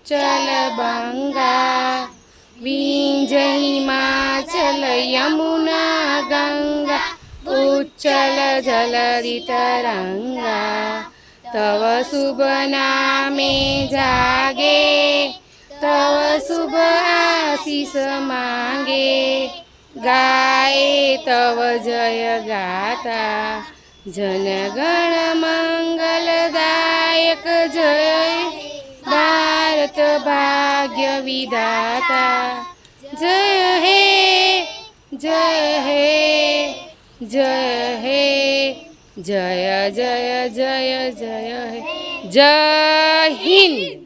उच्चल गंगा विंध्य हिमाचल यमुना गंगा उच्चल जलधि तरंगा तव शुभ नामे जागे तव शुभ आशीष मांगे गाए तव जय गाता जनगण मंगलदायक जय भारत भाग्य विधाता जय हे जय हे जय हे जय जय जय जय हे जय हिंद।